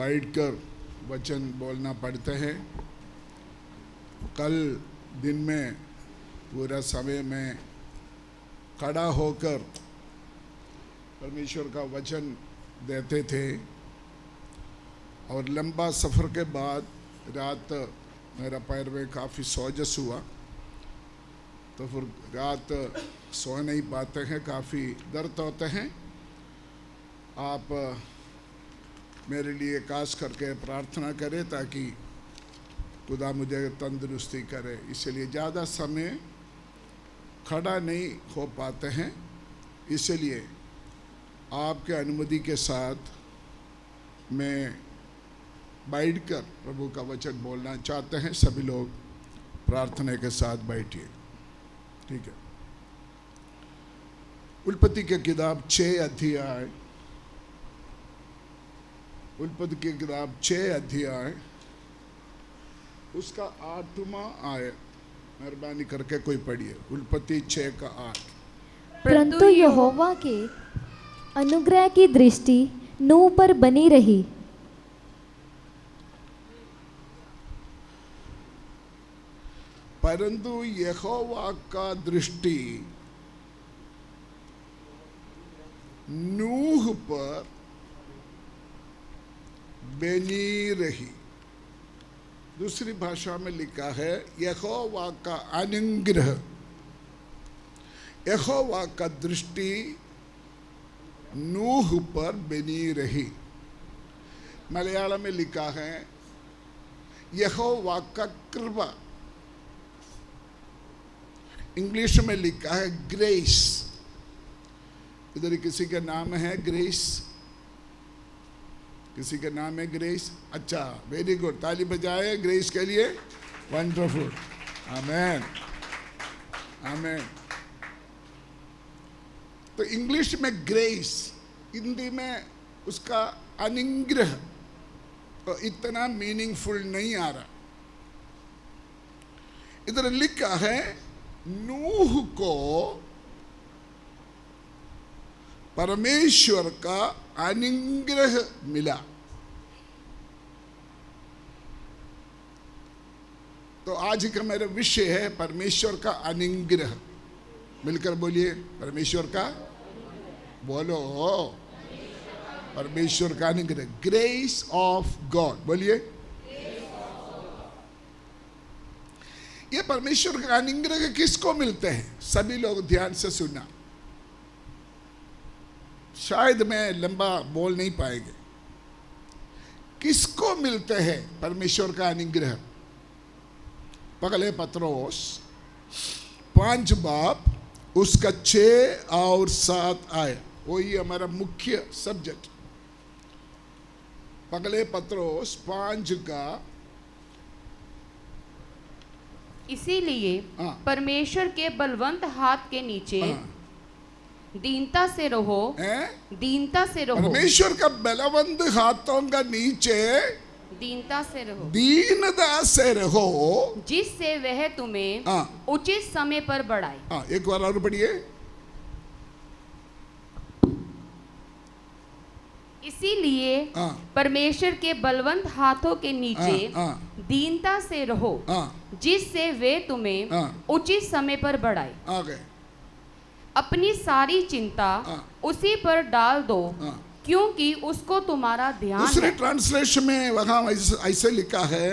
बैठकर वचन बोलना पड़ते हैं। कल दिन में पूरा समय में खड़ा होकर परमेश्वर का वचन देते थे और लंबा सफ़र के बाद रात मेरा पैर में काफ़ी सोजस हुआ, तो फिर रात सो नहीं पाते हैं, काफ़ी दर्द होते हैं। आप मेरे लिए खास करके प्रार्थना करें ताकि खुदा मुझे तंदुरुस्ती करे। इसलिए ज़्यादा समय खड़ा नहीं हो पाते हैं, इसलिए आपके अनुमति के साथ मैं बैठकर प्रभु का वचन बोलना चाहते हैं। सभी लोग प्रार्थना के साथ बैठिए, ठीक है। उत्पत्ति की किताब 6 अध्याय, उत्पत्ति की किताब 6 अध्याय उसका 8वां आयत मेहरबानी करके कोई पढ़िए। उत्पत्ति 6 का 8। परंतु यहोवा के अनुग्रह की दृष्टि नूह पर बनी रही। परंतु यहोवा का दृष्टि नूह पर बनी रही। दूसरी भाषा में लिखा है यहोवा का अनुग्रह, यहोवा का दृष्टि नूह पर बनी रही। मलयालम में लिखा है यहोवा का कृपा, इंग्लिश में लिखा है ग्रेस। इधर किसी का नाम है ग्रेस, किसी का नाम है ग्रेस। अच्छा, वेरी गुड, ताली बजाए ग्रेस के लिए। वंडरफुल, आमेन आमेन। तो इंग्लिश में ग्रेस, हिंदी में उसका अनुग्रह तो इतना मीनिंगफुल नहीं आ रहा। इधर लिखा है नूह को परमेश्वर का अनुग्रह मिला। तो आज का मेरा विषय है परमेश्वर का अनुग्रह। मिलकर बोलिए, परमेश्वर का, बोलो, परमेश्वर का अनुग्रह, ग्रेस ऑफ गॉड, बोलिए। ये परमेश्वर का अनुग्रह किसको मिलते हैं? सभी लोग ध्यान से सुनना, शायद मैं लंबा बोल नहीं पाएंगे। किसको मिलते हैं परमेश्वर का अनुग्रह? पहले पत्रोस 5 बाब उसका 6 और 7 आया, वही हमारा मुख्य सब्जेक्ट। पहले पत्रोस 5 का। इसीलिए परमेश्वर के बलवंत हाथ के नीचे दीनता से रहो, दीनता से रहो। परमेश्वर का बलवंत हाथों का नीचे दीनता से रहो, दीनता से रहो, जिससे वह तुम्हें उचित समय पर बढ़ाए। एक बार और पढ़िए। इसीलिए परमेश्वर के बलवंत हाथों के नीचे दीनता से रहो, जिससे वे तुम्हें उचित समय पर बढ़ाए। अपनी सारी चिंता उसी पर डाल दो, क्योंकि उसको तुम्हारा ध्यान। दूसरे ट्रांसलेशन में वहां ऐसे लिखा है,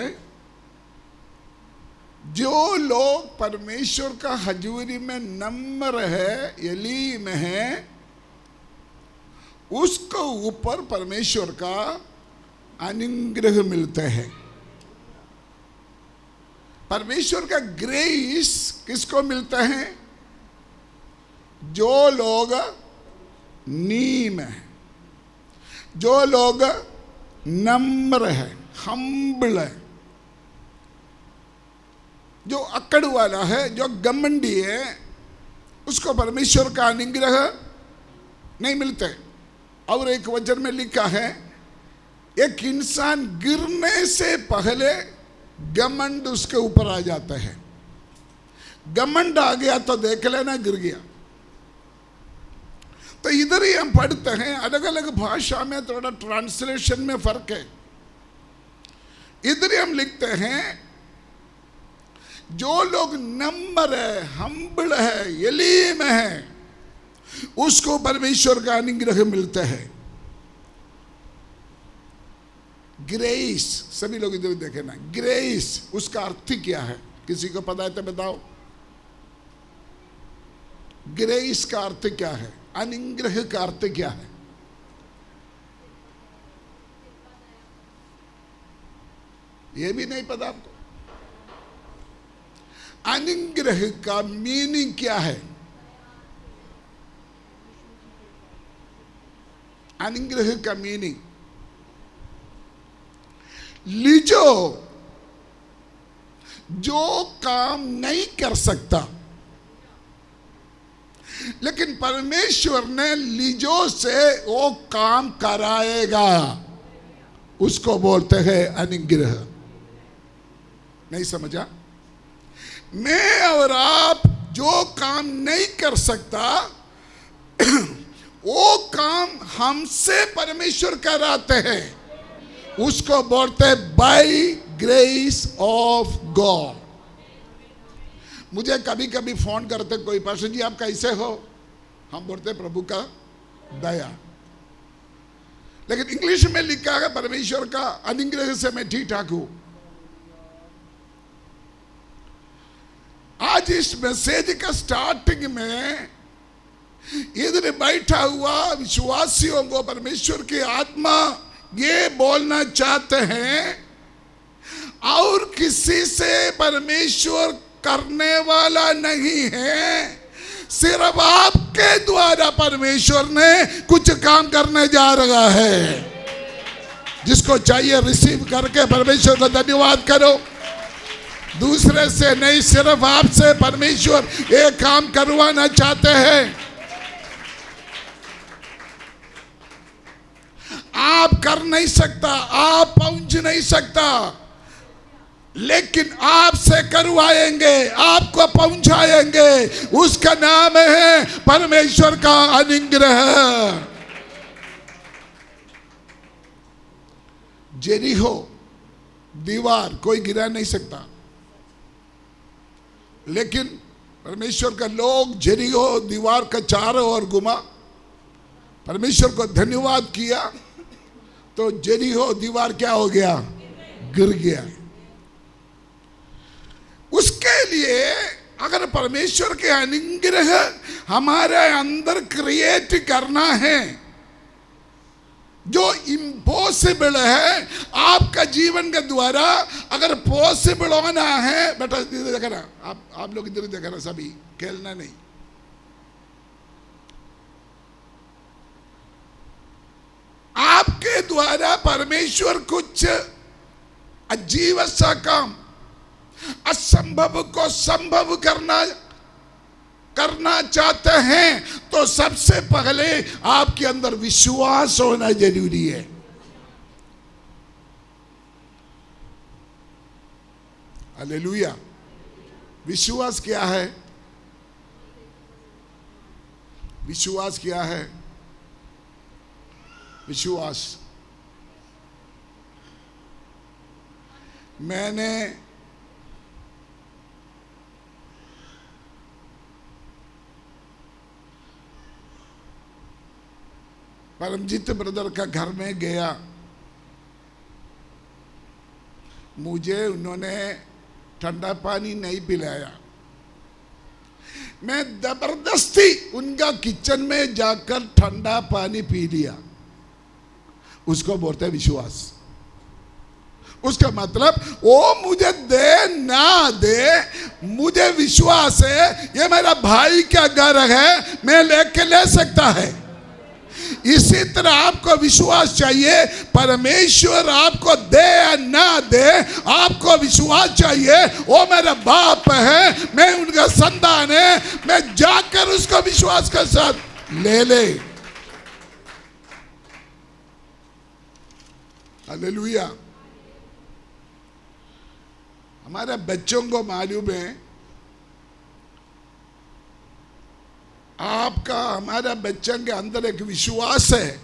जो लोग परमेश्वर का हजूरी में नम्र है, यलीम है, उसको ऊपर परमेश्वर का अनुग्रह मिलता है। परमेश्वर का ग्रेस किसको मिलता है? जो लोग नीम है, जो लोग नम्र है, हम्बल है, जो अकड़ वाला है, जो घमंडी है, उसको परमेश्वर का अनुग्रह नहीं मिलता। और एक वचन में लिखा है, एक इंसान गिरने से पहले घमंड उसके ऊपर आ जाता है। घमंड आ गया तो देख लेना गिर गया। तो इधर ही हम पढ़ते हैं, अलग अलग भाषा में थोड़ा ट्रांसलेशन में फर्क है। इधर हम लिखते हैं जो लोग नम्र है, हम्बल है, यलीम है, उसको परमेश्वर का अनुग्रह मिलता है। ग्रेस, सभी लोग इधर देखे ना, ग्रेस उसका अर्थ क्या है? किसी को पता है तो बताओ। ग्रेस का अर्थ क्या है? अनुग्रह का अर्थ क्या है? ये भी नहीं पता आपको? अनुग्रह का मीनिंग क्या है? अनुग्रह का मीनिंग, लीजो जो काम नहीं कर सकता, लेकिन परमेश्वर ने लीजो से वो काम कराएगा, उसको बोलते हैं अनुग्रह। नहीं समझा? मैं और आप जो काम नहीं कर सकता वो काम हमसे परमेश्वर कराते हैं, उसको बोलते हैं बाय ग्रेस ऑफ गॉड। मुझे कभी कभी फोन करते कोई, पास्टर जी आप कैसे हो? हम बोलते हैं प्रभु का दया, लेकिन इंग्लिश में लिखा है परमेश्वर का अनुग्रह से मैं ठीक ठाक हूं। आज इस मैसेज का स्टार्टिंग में इधर बैठा हुआ विश्वासियों को परमेश्वर की आत्मा ये बोलना चाहते हैं, और किसी से परमेश्वर करने वाला नहीं है, सिर्फ आपके द्वारा परमेश्वर ने कुछ काम करने जा रहा है। जिसको चाहिए रिसीव करके परमेश्वर को धन्यवाद करो। दूसरे से नहीं, सिर्फ आपसे परमेश्वर ये काम करवाना चाहते हैं। आप कर नहीं सकता, आप पहुंच नहीं सकता, लेकिन आपसे करवाएंगे, आपको पहुंचाएंगे। उसका नाम है परमेश्वर का अनुग्रह। जेरिहो दीवार कोई गिरा नहीं सकता, लेकिन परमेश्वर का लोग जेरिहो दीवार का चारों ओर घुमा, परमेश्वर को धन्यवाद किया, तो जेरिहो दीवार क्या हो गया? गिर गया। उसके लिए अगर परमेश्वर के अनुग्रह हमारे अंदर क्रिएट करना है, जो इम्पॉसिबल है आपका जीवन के द्वारा अगर पॉसिबल होना है, बेटा इधर देखना, आप लोग इधर देखना, सभी खेलना नहीं। आपके द्वारा परमेश्वर कुछ अजीब सा काम, असंभव को संभव करना चाहते हैं, तो सबसे पहले आपके अंदर विश्वास होना जरूरी है। हालेलुया। विश्वास क्या है? विश्वास क्या है? विश्वास, मैंने परमजीत ब्रदर का घर में गया, मुझे उन्होंने ठंडा पानी नहीं पिलाया, मैं जबरदस्ती उनका किचन में जाकर ठंडा पानी पी लिया। उसको बोलते हैं विश्वास। उसका मतलब वो मुझे दे ना दे, मुझे विश्वास है ये मेरा भाई का घर है, मैं लेके ले सकता है। इसी तरह आपको विश्वास चाहिए, परमेश्वर आपको दे या ना दे, आपको विश्वास चाहिए वो मेरा बाप है, मैं उनका संतान है, मैं जाकर उसको विश्वास के साथ ले ले। हालेलुया। हमारे बच्चों को मालूम है, आपका हमारा बच्चों के अंदर एक विश्वास है।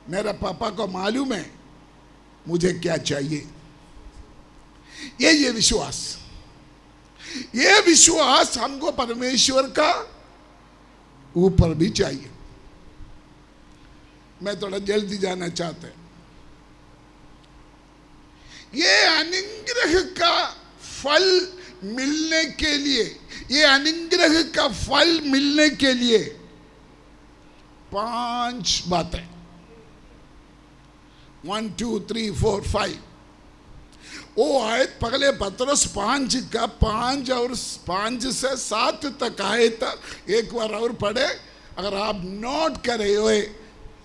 मेरे पापा को मालूम है मुझे क्या चाहिए। ये विश्वास हमको परमेश्वर का ऊपर भी चाहिए। मैं थोड़ा जल्दी जाना चाहता हूं। ये अनुग्रह का फल मिलने के लिए, ये अनुग्रह का फल मिलने के लिए 5 बातें, 1 2 3 4 5 वो आयत पगले पत्रस 5 का 5 और 5 से 7 तक आयत एक बार और पढ़े। अगर आप नोट करे हुए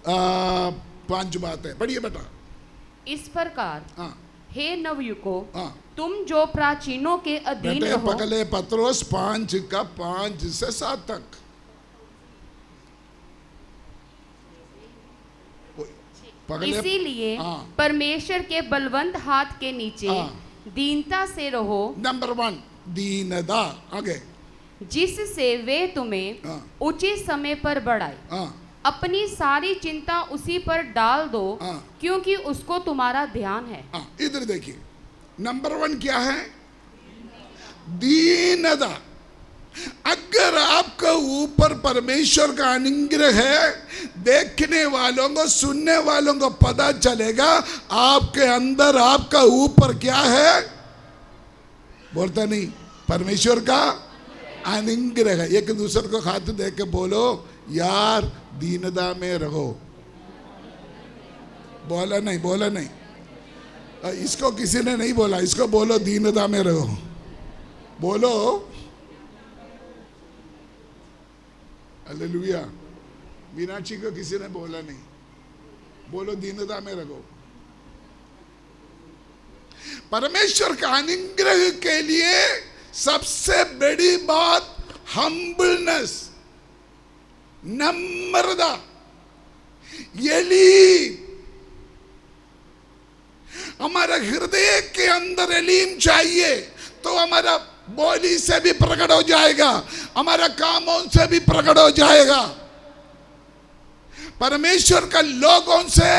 5 बातें पढ़िए बेटा। इस प्रकार हाँ, हे नवयुको, हाँ, तुम जो प्राचीनों के अधीन बेटे रहो। पगले पत्रोस 5 का 5 से 7 तक। पगले, इसीलिए हाँ, परमेश्वर के बलवंत हाथ के नीचे हाँ, दीनता से रहो। नंबर 1 दीनता। आगे, जिससे वे तुम्हें हाँ, उचित समय पर बढ़ाए। हाँ, अपनी सारी चिंता उसी पर डाल दो, हाँ, क्योंकि उसको तुम्हारा ध्यान है। हाँ, इधर देखिए, नंबर 1 क्या है? दीनता। अगर आपका ऊपर परमेश्वर का अनुग्रह है, देखने वालों को, सुनने वालों को पता चलेगा आपके अंदर आपका ऊपर क्या है। बोलता नहीं, परमेश्वर का अनुग्रह है। एक दूसरे को हाथ दे के बोलो, यार दीनता में रहो। बोला नहीं, बोला नहीं, इसको किसी ने नहीं बोला, इसको बोलो दीनता में रहो। बोलो हालेलुया। मीनाक्षी को किसी ने बोला नहीं, बोलो दीनता में रहो। परमेश्वर का अनुग्रह के लिए सबसे बड़ी बात हम्बलनेस, नम्रता, एलीम। हमारा हृदय के अंदर एलीम चाहिए तो हमारा बोली से भी प्रकट हो जाएगा, हमारा कामों से भी प्रकट हो जाएगा। परमेश्वर का लोगों से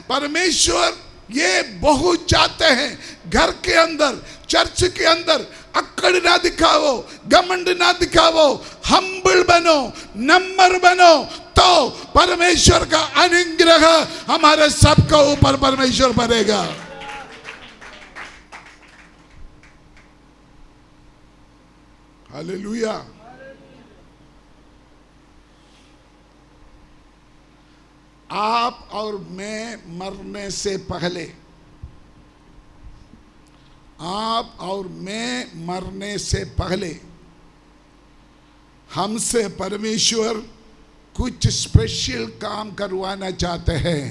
परमेश्वर ये बहुत चाहते हैं, घर के अंदर, चर्च के अंदर अक्कड़ ना दिखाओ, घमंड ना दिखाओ, हम्बल बनो, नम्र बनो, तो परमेश्वर का अनुग्रह हमारे सबके ऊपर परमेश्वर भरेगा। हालेलुया। आप और मैं मरने से पहले, आप और मैं मरने से पहले हमसे परमेश्वर कुछ स्पेशल काम करवाना चाहते हैं।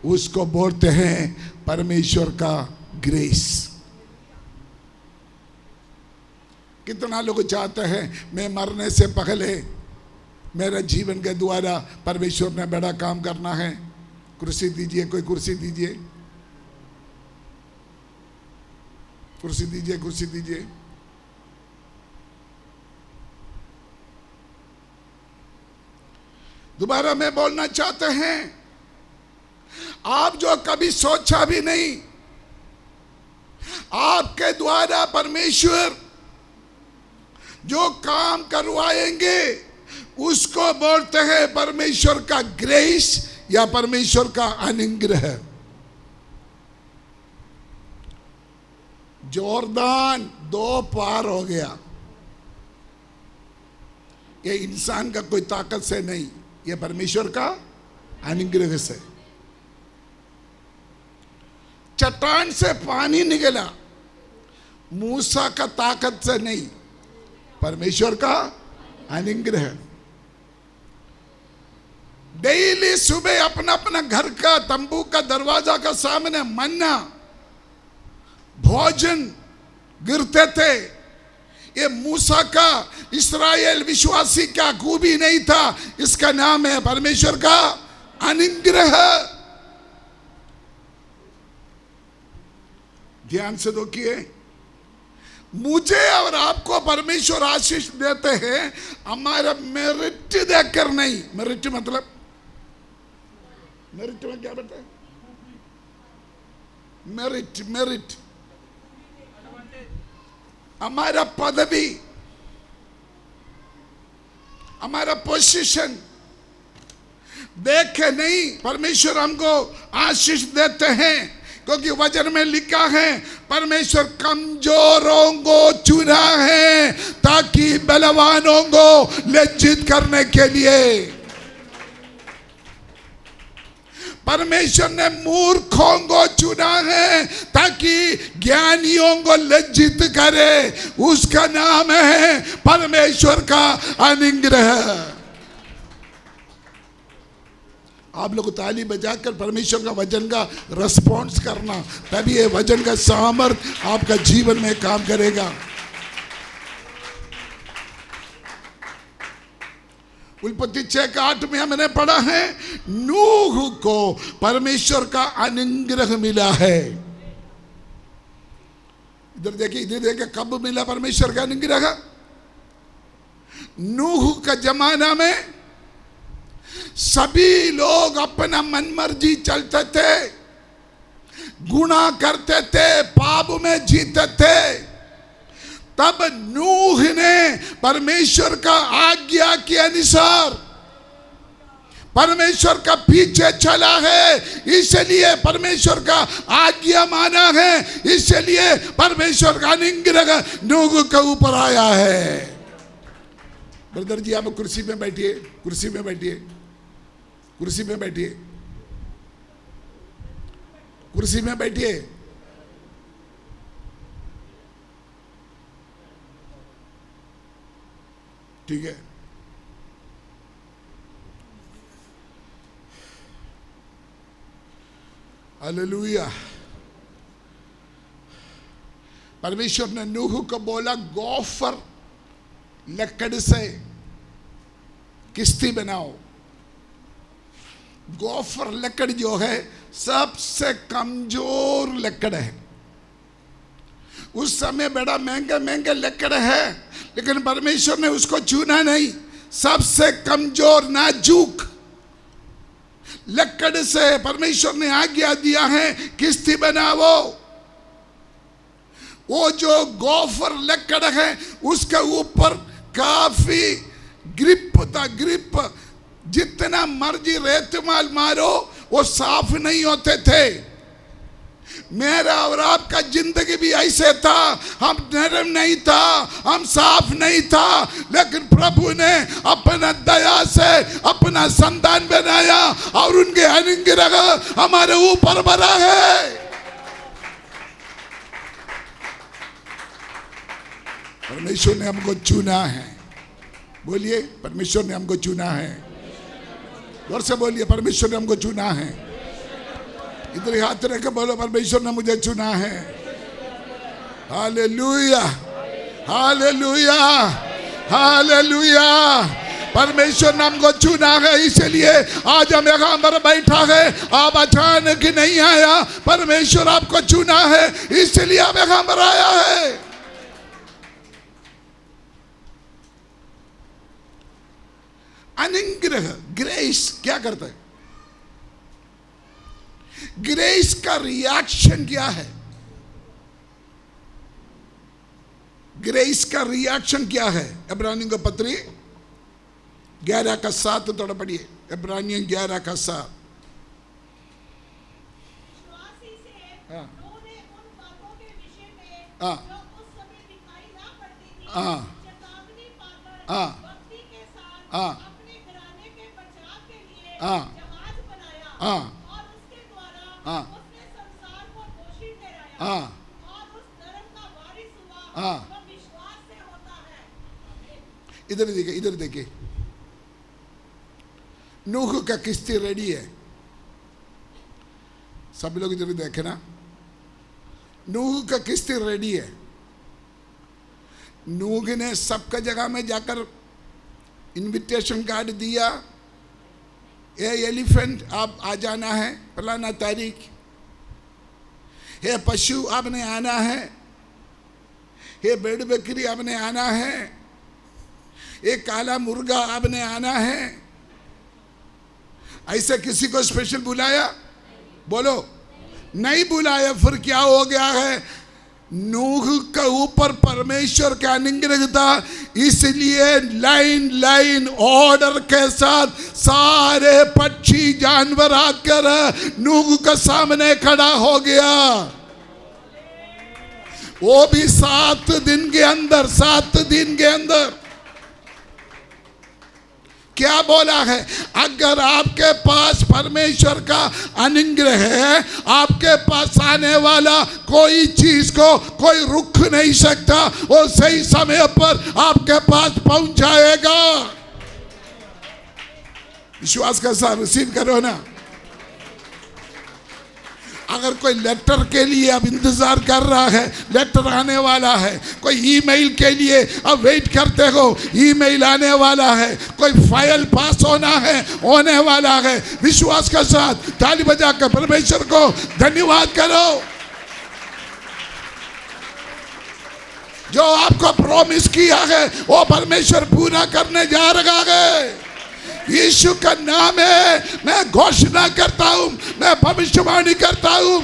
उसको बोलते हैं परमेश्वर का ग्रेस। कितना लोग चाहते हैं मैं मरने से पहले मेरे जीवन के द्वारा परमेश्वर ने बड़ा काम करना है। कुर्सी दीजिए, कोई कुर्सी दीजिए, कुर्सी दीजिए, कुर्सी दीजिए। दोबारा मैं बोलना चाहते हैं, आप जो कभी सोचा भी नहीं, आपके द्वारा परमेश्वर जो काम करवाएंगे उसको बोलते हैं परमेश्वर का ग्रेस या परमेश्वर का अनुग्रह। जोरदान 2 पार हो गया। ये इंसान का कोई ताकत से नहीं, ये परमेश्वर का अनुग्रह से। चट्टान से पानी निकला, मूसा का ताकत से नहीं, परमेश्वर का अनुग्रह। डेली सुबह अपना अपना घर का तंबू का दरवाजा का सामने मन्ना भोजन गिरते थे। ये मूसा का, इस्राएल विश्वासी का खूबी नहीं था, इसका नाम है परमेश्वर का अनुग्रह। ध्यान से देखिए, मुझे और आपको परमेश्वर आशीष देते हैं हमारा मेरिट देखकर नहीं। मेरिट मतलब, मेरिट में क्या बेटा? मेरिट मेरिट, हमारा पदवी, हमारा पोजीशन देख के नहीं परमेश्वर हमको आशीष देते हैं, क्योंकि वचन में लिखा है परमेश्वर कमजोरों को चुना है ताकि बलवानों को लज्जित करने के लिए। परमेश्वर ने मूर्खों को चुना है ताकि ज्ञानियों को लज्जित करे। उसका नाम है परमेश्वर का अनुग्रह। आप लोग ताली बजाकर परमेश्वर का वचन का रिस्पॉन्स करना, तभी ये वचन का सामर्थ्य आपका जीवन में काम करेगा। उत्पत्ति 6:8 में हमने पढ़ा है नूह को परमेश्वर का अनुग्रह मिला है। इधर देखिए कब मिला परमेश्वर का अनुग्रह? नूह का जमाना में सभी लोग अपना मनमर्जी चलते थे, गुनाह करते थे, पाप में जीते थे। तब नूह ने परमेश्वर का आज्ञा के अनुसार परमेश्वर का पीछे चला है, इसलिए परमेश्वर का आज्ञा माना है, इसलिए परमेश्वर का अनुग्रह नूह के ऊपर आया है। ब्रदर जी आप कुर्सी में बैठिए, कुर्सी में बैठिए, कुर्सी में बैठिए, कुर्सी में बैठिए। ठीक है। हालेलुया। परमेश्वर ने नूह को बोला गोफर लकड़ से किश्ती बनाओ। गोफर लकड़ जो है सबसे कमजोर लकड़ है। उस समय बड़ा महंगा महंगा लकड़ है, लेकिन परमेश्वर ने उसको चुना नहीं। सबसे कमजोर नाजुक लकड़ से परमेश्वर ने आज्ञा दिया है किश्ती बनाओ। वो जो गोफर लकड़ है उसके ऊपर काफी ग्रिप था, ग्रिप। जितना मर्जी रेतमाल मारो वो साफ नहीं होते थे। मेरा और आपका जिंदगी भी ऐसे था, हम नरम नहीं था, हम साफ नहीं था, लेकिन प्रभु ने अपना दया से अपना संतान बनाया और उनके अनुग्रह हमारे ऊपर भरा है। परमेश्वर ने हमको चुना है। बोलिए परमेश्वर ने हमको चुना है। और से बोलिए परमेश्वर ने हमको चुना है। इधर हाथ रख के बोलो परमेश्वर ने मुझे चुना है। Hallelujah, hallelujah, hallelujah. परमेश्वर ने हमको चुना है, इसलिए आज हम यहाँ पर बैठा है। आप अचानक नहीं आया, परमेश्वर आपको चुना है, इसलिए आप यहाँ पर आया है। अनुग्रह ग्रेस क्या करता है? ग्रेस का रिएक्शन क्या है? ग्रेस का रिएक्शन क्या है? इब्रानियों का पत्री 11:7 थोड़ा पढ़िए। इब्रानियों 11:7। इधर देखिए, इधर देखिए। नूह का किश्ती रेडी है। सब लोग इधर देखे ना। नूह का किश्ती रेडी है। नूह ने सबका जगह में जाकर इनविटेशन कार्ड दिया। ये एलिफेंट आप आ जाना है फलाना तारीख। हे पशु आपने आना है। हे भेड़ बकरी आपने आना है। ये काला मुर्गा आपने आना है। ऐसे किसी को स्पेशल बुलाया? बोलो नहीं बुलाया, फिर क्या हो गया है? नूह के ऊपर परमेश्वर का अनुग्रह था, इसलिए लाइन लाइन ऑर्डर के साथ सारे पक्षी जानवर आकर नूह के सामने खड़ा हो गया। वो भी 7 दिन के अंदर, 7 दिन के अंदर। क्या बोला है? अगर आपके पास परमेश्वर का अनुग्रह है, आपके पास आने वाला कोई चीज को कोई रुक नहीं सकता, वो सही समय पर आपके पास पहुंच जाएगा। विश्वास के साथ रिसीव करो ना। अगर कोई लेटर के लिए अब इंतजार कर रहा है, लेटर आने वाला है, कोई ईमेल के लिए अब वेट करते हो, ईमेल आने वाला है, कोई फाइल पास होना है, होने वाला है, विश्वास के साथ ताली बजा कर परमेश्वर को धन्यवाद करो। जो आपको प्रॉमिस किया है वो परमेश्वर पूरा करने जा रहा है। यीशु का नाम है, मैं घोषणा करता हूं, मैं भविष्यवाणी करता हूं,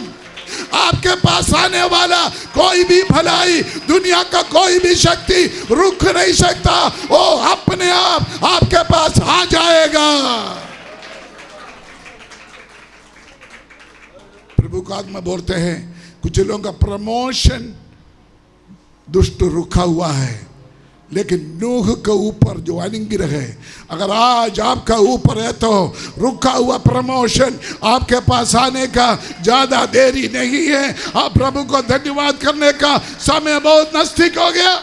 आपके पास आने वाला कोई भी भलाई, दुनिया का कोई भी शक्ति रुक नहीं सकता, वो अपने आप आपके पास आ जाएगा। प्रभु का आत्मा बोलते हैं, कुछ लोगों का प्रमोशन दुष्ट रुका हुआ है, लेकिन नूह के ऊपर जो अनुग्रह है, अगर आज आपका ऊपर है तो रुका हुआ प्रमोशन आपके पास आने का ज्यादा देरी नहीं है। आप प्रभु को धन्यवाद करने का समय बहुत नजदीक हो गया।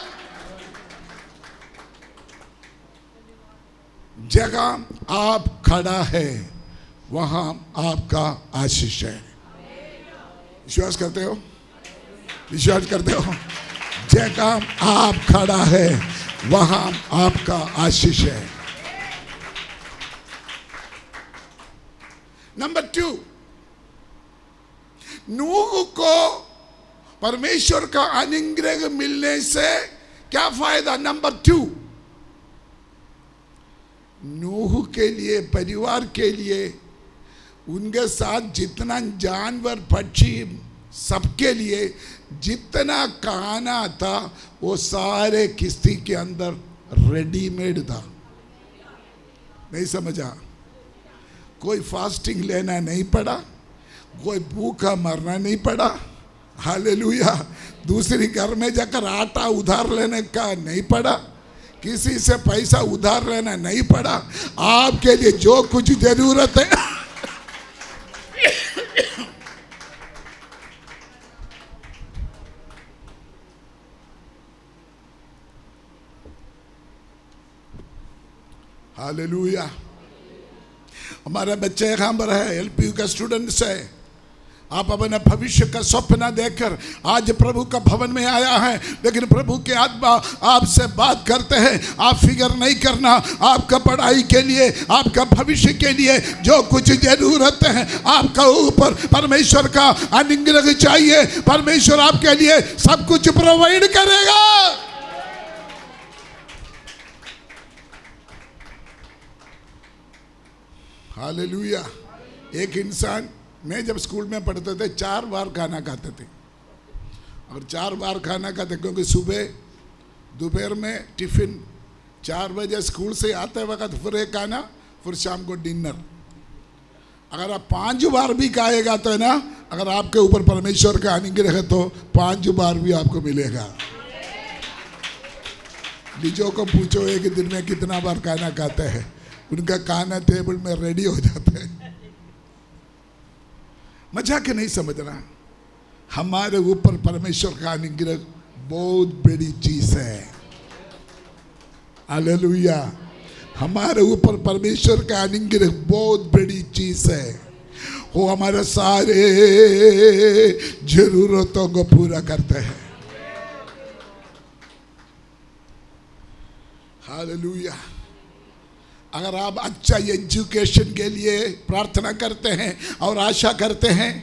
जगह आप खड़ा है वहां आपका आशीष है। विश्वास करते हो? विश्वास करते हो? जगह आप खड़ा है वहां आपका आशीष है। नंबर 2, नूह को परमेश्वर का अनुग्रह मिलने से क्या फायदा? नंबर 2, नूह के लिए, परिवार के लिए, उनके साथ जितना जानवर, पक्षी, सबके लिए जितना खाना था वो सारे किश्ती के अंदर रेडीमेड था। नहीं समझा? कोई फास्टिंग लेना नहीं पड़ा, कोई भूखा मरना नहीं पड़ा। हालेलुया। दूसरी घर में जाकर आटा उधार लेने का नहीं पड़ा, किसी से पैसा उधार लेना नहीं पड़ा। आपके लिए जो कुछ जरूरत है हालेलुया। हमारे बच्चे यहाँ पर है, एलपीयू का स्टूडेंट्स है। आप अपने भविष्य का सपना देखकर आज प्रभु का भवन में आया है, लेकिन प्रभु के आत्मा आपसे बात करते हैं, आप फिक्र नहीं करना, आपका पढ़ाई के लिए, आपका भविष्य के लिए जो कुछ जरूरत है, आपका ऊपर परमेश्वर का अनुग्रह चाहिए, परमेश्वर आपके लिए सब कुछ प्रोवाइड करेगा। हालेलुया। एक इंसान, मैं जब स्कूल में पढ़ते थे 4 बार खाना खाते थे, और 4 बार खाना खाते, क्योंकि सुबह, दोपहर में टिफिन, 4 बजे स्कूल से आते वक्त फिर एक खाना, फिर शाम को डिनर। अगर आप 5 बार भी खाएगा तो है ना, अगर आपके ऊपर परमेश्वर का अनुग्रह है तो 5 बार भी आपको मिलेगा। लीजो को पूछो एक दिन में कितना बार खाना खाते हैं, उनका खाना टेबल में रेडी हो जाता है। मजाक नहीं समझना, हमारे ऊपर परमेश्वर का अनुग्रह बहुत बड़ी चीज है। हालेलुया। हमारे ऊपर परमेश्वर का अनुग्रह बहुत बड़ी चीज है, वो हमारे सारे जरूरतों को पूरा करते हैं। हालेलुया। अगर आप अच्छा एजुकेशन के लिए प्रार्थना करते हैं और आशा करते हैं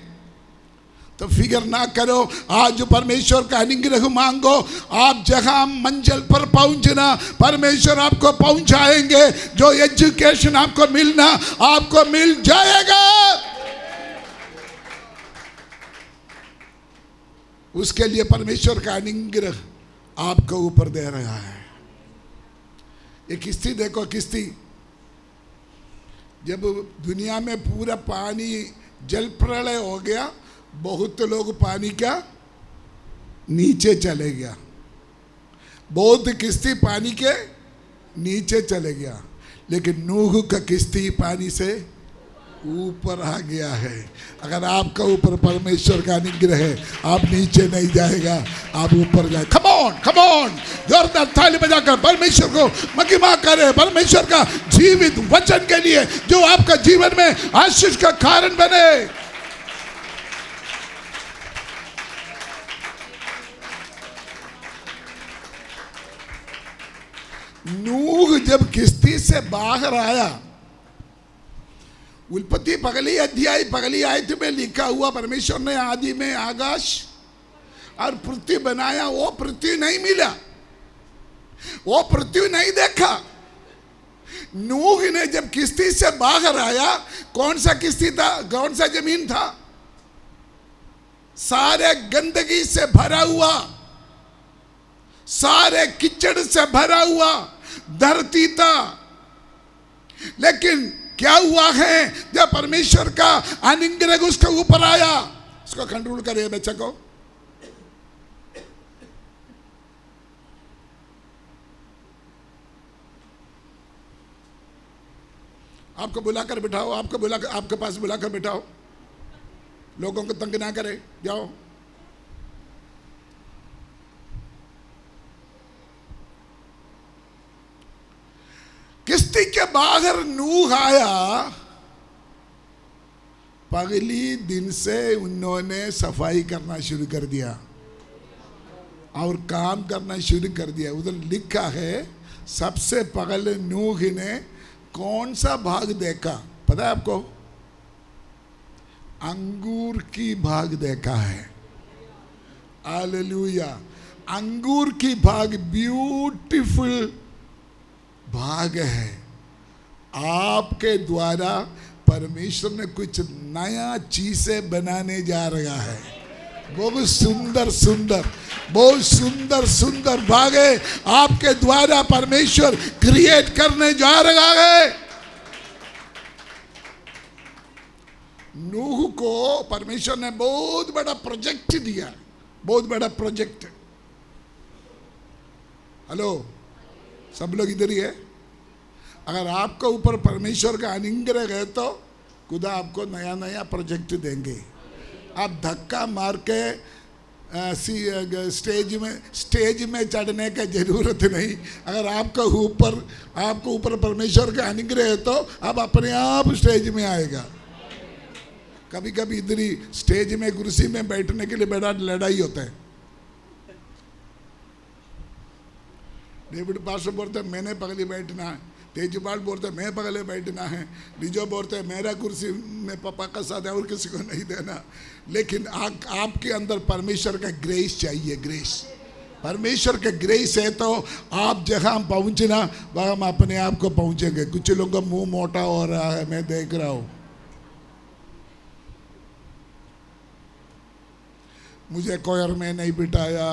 तो फिक्र ना करो, आज परमेश्वर का अनुग्रह मांगो, आप जहां मंजिल पर पहुंचना परमेश्वर आपको पहुंचाएंगे। जो एजुकेशन आपको मिलना आपको मिल जाएगा। उसके लिए परमेश्वर का अनुग्रह आपके ऊपर दे रहा है। ये किश्ती देखो, किश्ती जब दुनिया में पूरा पानी जल प्रलय हो गया, बहुत लोग पानी क्या नीचे चले गया, बहुत किश्ती पानी के नीचे चले गया, लेकिन नूह का किश्ती पानी से ऊपर आ गया है। अगर आपका ऊपर परमेश्वर का अनुग्रह है, आप नीचे नहीं जाएगा, आप ऊपर जाए। कम ऑन, कम ऑन, जोरदार ताली बजाकर परमेश्वर को महिमा करें, परमेश्वर का जीवित वचन के लिए जो आपका जीवन में आशीष का कारण बने। नूह जब किश्ती से बाहर आया, उत्पत्ति पगली अध्याय पगली आयत में लिखा हुआ, परमेश्वर ने आदि में आकाश और पृथ्वी बनाया। वो पृथ्वी नहीं मिला, वो पृथ्वी नहीं देखा। नूह ने जब किश्ती से बाहर आया, कौन सा किश्ती था, कौन सा जमीन था, सारे गंदगी से भरा हुआ, सारे कीचड़ से भरा हुआ धरती था। लेकिन क्या हुआ है, जब परमेश्वर का अनुग्रह उसके ऊपर आया, उसको कंट्रोल करे बच्चे को। आपको बुलाकर बिठाओ, आपको बुलाकर, आपके पास बुलाकर बिठाओ, लोगों को तंग ना करे, जाओ। किश्ती के बाहर नूह आया, पगली दिन से उन्होंने सफाई करना शुरू कर दिया और काम करना शुरू कर दिया। उधर लिखा है, सबसे पहले नूह ने कौन सा भाग देखा पता है आपको? अंगूर की भाग देखा है। हालेलुया। अंगूर की भाग ब्यूटीफुल भाग है। आपके द्वारा परमेश्वर ने कुछ नया चीजें बनाने जा रहा है। बहुत सुंदर सुंदर, बहुत सुंदर सुंदर भाग है आपके द्वारा परमेश्वर क्रिएट करने जा रहा है। नूह को परमेश्वर ने बहुत बड़ा प्रोजेक्ट दिया, बहुत बड़ा प्रोजेक्ट। हेलो, सब लोग इधर ही है। अगर आपके ऊपर परमेश्वर का अनुग्रह है तो खुदा आपको नया नया प्रोजेक्ट देंगे। आप धक्का मार के स्टेज में चढ़ने का जरूरत नहीं। अगर आपको ऊपर परमेश्वर का अनुग्रह है तो आप अपने आप स्टेज में आएगा। कभी कभी इधर ही स्टेज में कुर्सी में बैठने के लिए बड़ा लड़ाई होता है। डेविड पास्टर बोलते हैं मैंने पगली बैठना है, तेजपाल बोलते हैं मैं पगले बैठना है, लिजो बोलते हैं मेरा कुर्सी में पापा का साथ है और किसी को नहीं देना। लेकिन आपके अंदर परमेश्वर का ग्रेस चाहिए, ग्रेस। परमेश्वर का ग्रेस है तो आप जहाँ पहुँचना वहाँ हम अपने आप को पहुँचेंगे। कुछ लोगों का मुंह मोटा हो रहा है, मैं देख रहा हूँ। मुझे कोयर में नहीं बिठाया,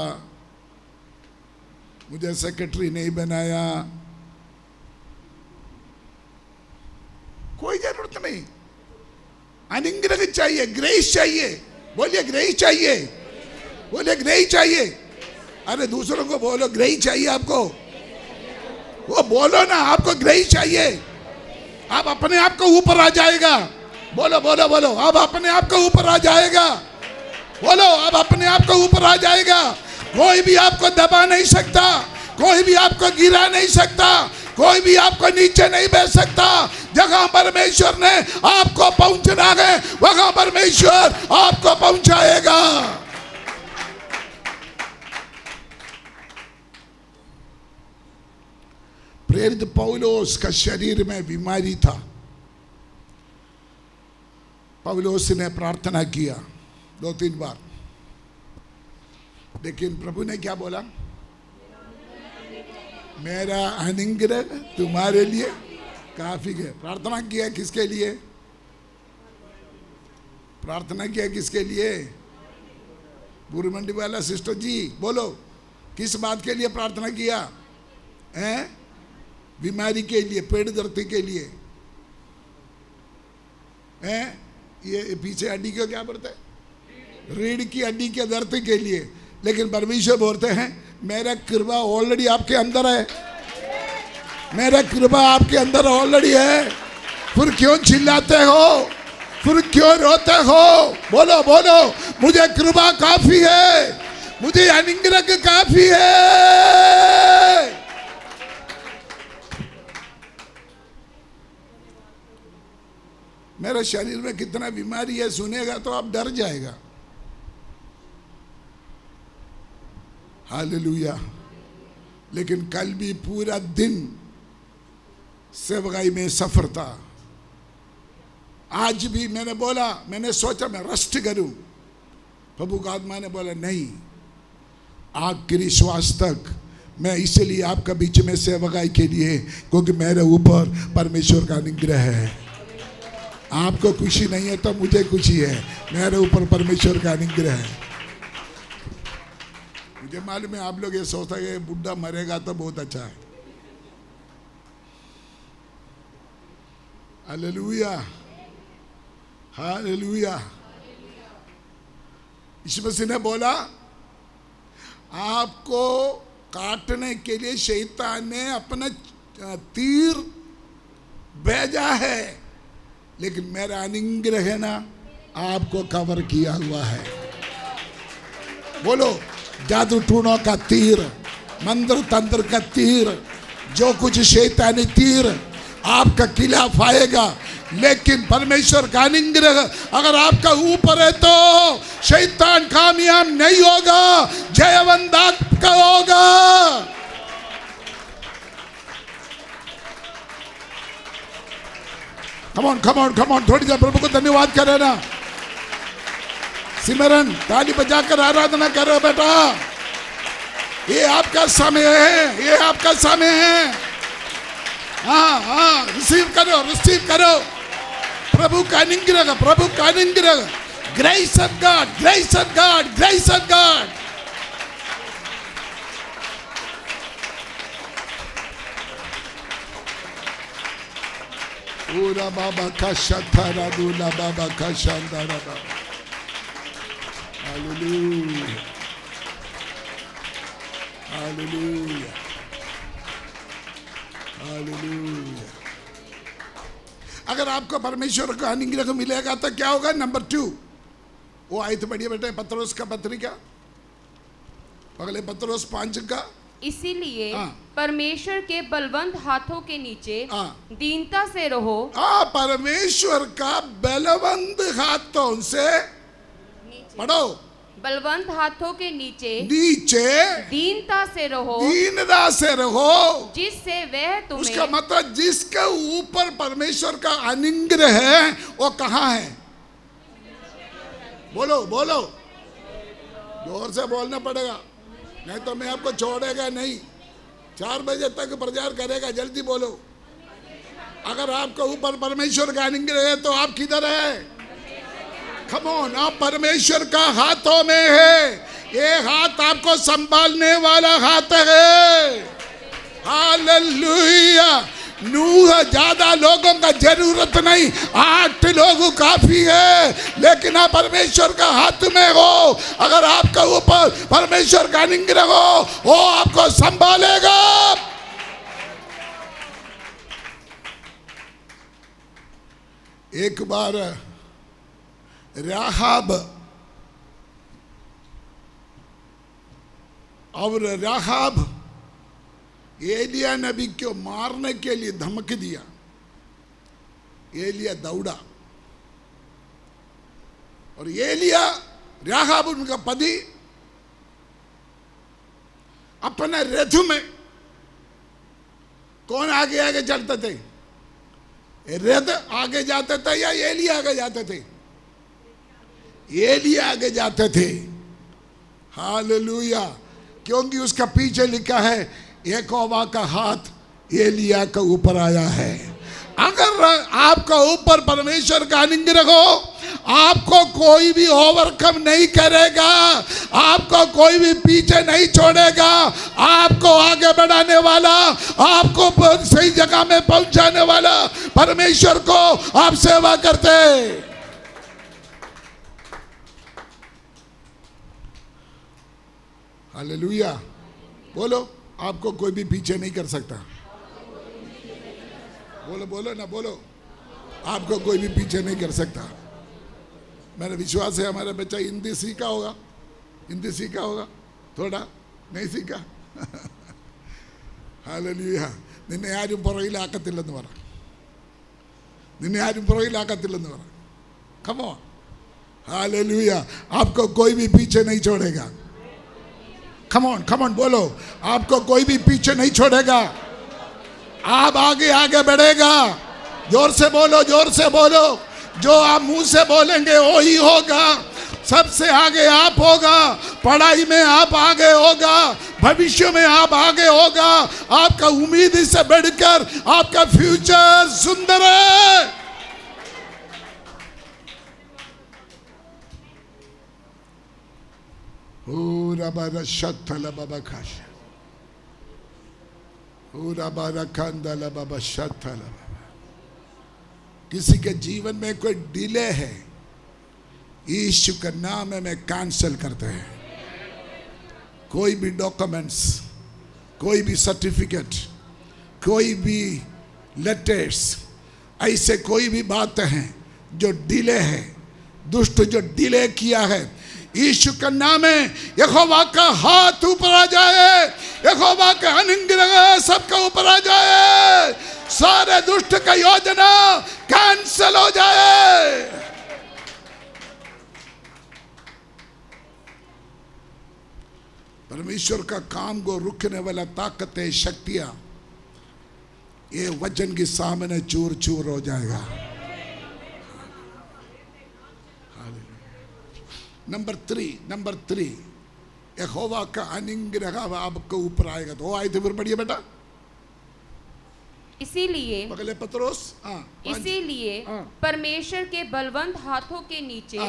मुझे सेक्रेटरी नहीं बनाया, कोई जरूरत नहीं। अनुग्रह चाहिए, ग्रेस चाहिए। बोलिए ग्रेस चाहिए, बोलिए ग्रेस चाहिए। अरे दूसरों को बोलो ग्रेस चाहिए आपको, वो बोलो ना आपको ग्रेस चाहिए। आप अपने आप को ऊपर आ जाएगा। बोलो बोलो बोलो, आप अपने आप को ऊपर आ जाएगा। बोलो, आप अपने आप को ऊपर आ जाएगा। कोई भी आपको दबा नहीं सकता, कोई भी आपको गिरा नहीं सकता, कोई भी आपको नीचे नहीं भेज सकता। जहां परमेश्वर ने आपको पहुंचना है वहां परमेश्वर आपको पहुंचाएगा। प्रेरित पौलुस का शरीर में बीमारी था। पौलुस ने प्रार्थना किया 2-3 बार, लेकिन प्रभु ने क्या बोला? मेरा अनुग्रह तुम्हारे लिए काफी है। प्रार्थना किया किसके लिए? प्रार्थना किया किसके लिए? पूरी मंडी वाला सिस्टर जी बोलो, किस बात के लिए प्रार्थना किया हैं? बीमारी के लिए, पेट दर्द के लिए हैं? ये पीछे हड्डी को क्या बोलते हैं? रीढ़ की हड्डी के दर्द के लिए। लेकिन परमेश्वर बोलते हैं मेरा कृपा ऑलरेडी आपके अंदर है, मेरा कृपा आपके अंदर ऑलरेडी है। फिर क्यों चिल्लाते हो, फिर क्यों रोते हो? बोलो बोलो, मुझे कृपा काफी है, मुझे अनुग्रह काफी है। मेरे शरीर में कितना बीमारी है सुनेगा तो आप डर जाएगा। हालेलुया। लेकिन कल भी पूरा दिन सेवकाई में सफर था। आज भी मैंने बोला, मैंने सोचा मैं रेस्ट करूं। प्रभु का आत्मा ने बोला नहीं, आखिरी श्वास तक मैं इसलिए आपका बीच में सेवकाई के लिए, क्योंकि मेरे ऊपर परमेश्वर का अनुग्रह है। आपको खुशी नहीं है तो मुझे खुशी है, मेरे ऊपर परमेश्वर का अनुग्रह है। मुझे मालूम है आप लोग ये सोचते हैं बुढ़ा मरेगा तो बहुत अच्छा है। Hallelujah, hallelujah. यीशु मसीह ने बोला आपको काटने के लिए शैतान ने अपना तीर भेजा है, लेकिन मेरा अनुग्रह है ना आपको कवर किया हुआ है। बोलो, जादू टूणों का तीर, मंत्र तंत्र का तीर, जो कुछ शैतानी तीर आपका खिलाफ आएगा, लेकिन परमेश्वर का अनुग्रह अगर आपका ऊपर है तो शैतान कामयाब नहीं होगा, जयवंत आपका होगा। Come on come on come on, थोड़ी देर प्रभु को धन्यवाद करें ना। सिमरन ताली बजाकर आराधना करो बेटा, ये आपका समय है, ये आपका समय है। हाँ हाँ, रिसीव करो, रिसीव करो प्रभु का अनुग्रह, प्रभु का अनुग्रह। Grace of God, grace of God, grace of God. पूरा बाबा का शतारा दूला बाबा का शानदारा बाबा। Hallelujah, hallelujah, hallelujah. अगर आपको परमेश्वर का अनुग्रह मिलेगा तो क्या होगा? नंबर 2 वो आयत बढ़िया बेटे, पत्रोस का पत्रिका, अगले पत्रोस 5 का। इसीलिए परमेश्वर के बलवंत हाथों के नीचे दीनता से रहो। परमेश्वर का बलवंत हाथों से, पढ़ो, बलवंत हाथों के नीचे दीनता से रहो, दीनता से रहो, जिससे वह तुम्हें, उसका मतलब जिसके ऊपर परमेश्वर का अनुग्रह है वो कहाँ है? बोलो बोलो, जोर से बोलना पड़ेगा, नहीं तो मैं आपको छोड़ेगा नहीं। 4 बजे तक प्रचार करेगा, जल्दी बोलो। अगर आपको ऊपर परमेश्वर का अनुग्रह है तो आप किधर है? कम ऑन, आप परमेश्वर का हाथों में है। ये हाथ आपको संभालने वाला हाथ है। हालेलुया। नूह ज्यादा लोगों का जरूरत नहीं, 8 लोग काफी है, लेकिन आप परमेश्वर का हाथ में हो। अगर आपका ऊपर परमेश्वर का अनुग्रह हो, वो आपको संभालेगा। एक बार राहाब और राहाब एलिया नबी को मारने के लिए धमकी दिया। एलिया दौड़ा और एलिया, राहाब उनका पति, अपने रथ में, कौन आगे आगे चलते थे? रथ आगे जाते थे या एलिया आगे जाते थे? एलिया आगे जाते थे। हालेलुया। क्योंकि उसका पीछे लिखा है यहोवा का हाथ एलिया के ऊपर आया है। अगर आपका ऊपर परमेश्वर का अनुग्रह हो, आपको कोई भी ओवरकम नहीं करेगा, आपको कोई भी पीछे नहीं छोड़ेगा। आपको आगे बढ़ाने वाला, आपको सही जगह में पहुंचाने वाला परमेश्वर को आप सेवा करते। हालेलुया। बोलो, आपको कोई भी पीछे नहीं कर सकता। बोलो बोलो ना, बोलो, आपको कोई भी पीछे नहीं कर सकता। मेरा विश्वास है हमारा बच्चा हिंदी सीखा होगा, हिंदी सीखा होगा, थोड़ा नहीं सीखा। हालेलुया। നിന്നെ ആരും പുറകിലാക്കത്തില്ലെന്ന് പറ, നിന്നെ ആരും പുറകിലാക്കത്തില്ലെന്ന് പറ। Come on, hallelujah. आपको कोई भी पीछे नहीं छोड़ेगा। Come on, come on, बोलो, आपको कोई भी पीछे नहीं छोड़ेगा। आप आगे आगे बढ़ेगा। जोर से बोलो, जोर से बोलो। जो आप मुंह से बोलेंगे वो ही होगा। सबसे आगे आप होगा, पढ़ाई में आप आगे होगा, भविष्य में आप आगे होगा। आपका उम्मीद से बढ़कर आपका फ्यूचर सुंदर है। किसी के जीवन में कोई डिले है, यीशु का नाम में कैंसिल करते हैं। कोई भी डॉक्यूमेंट्स, कोई भी सर्टिफिकेट, कोई भी लेटर्स, ऐसे कोई भी बातें हैं जो डिले है, दुष्ट जो डिले किया है, यीशु का नाम है, यहोवा का हाथ ऊपर आ जाए, यहोवा का अनुग्रह सबका ऊपर आ जाए, सारे दुष्ट का योजना कैंसिल हो जाए। परमेश्वर का काम को रुकने वाला ताकतें, शक्तियां, ये वचन के सामने चूर चूर हो जाएगा। नंबर थ्री, यहोवा का अनुग्रह आपको ऊपर आएगा। तो आए थे, फिर पढ़िए बेटा। इसीलिए पगले पत्रोस, इसीलिए परमेश्वर के बलवंत हाथों के नीचे